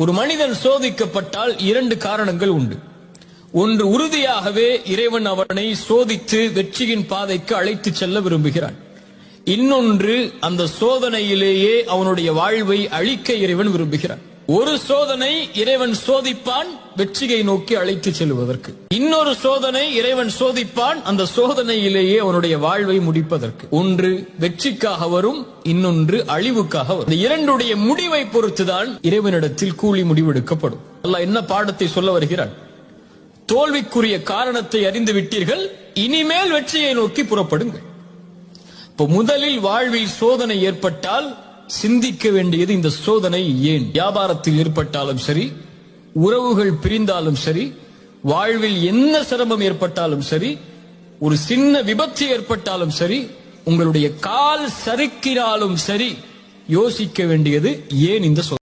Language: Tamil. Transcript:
ஒரு மனிதன் சோதிக்கப்பட்டால் இரண்டு காரணங்கள் உண்டு. ஒன்று, உறுதியாகவே இறைவன் அவனை சோதித்து வெற்றியின் பாதைக்கு அழைத்து செல்ல விரும்புகிறான். இன்னொன்று, அந்த சோதனையிலேயே அவனுடைய வாழ்வை அழிக்க இறைவன் விரும்புகிறான். ஒரு சோதனை இறைவன் சோதிப்பான் வெற்றியை நோக்கி அழைத்து செல்வதற்கு, இன்னொரு சோதனை இறைவன் சோதிப்பான் அந்த சோதனையிலேயே அவனுடைய வாழ்வை முடிப்பதற்கு. ஒன்று வெற்றிக்காக வரும், இன்னொன்று அழிவுக்காக வரும். இந்த இரண்டுடைய முடிவை பொறுத்துதான் இறைவனிடத்தில் கூலி முடிவெடுக்கப்படும். அல்லாஹ் என்ன பாடத்தை சொல்ல வருகிறான்? தோல்விக்குரிய காரணத்தை அறிந்து விட்டீர்கள், இனிமேல் வெற்றியை நோக்கி புறப்படுங்கள். இப்போ முதலில் வாழ்வில் சோதனை ஏற்பட்டால் சிந்திக்க வேண்டியது, இந்த சோதனை ஏன்? வியாபாரத்தில் ஏற்பட்டாலும் சரி, உறவுகள் பிரிந்தாலும் சரி, வாழ்வில் என்ன சிரமம் ஏற்பட்டாலும் சரி, ஒரு சின்ன விபத்து ஏற்பட்டாலும் சரி, உங்களுடைய கால் சறுக்கினாலும் சரி, யோசிக்க வேண்டியது ஏன் இந்த சோதனை?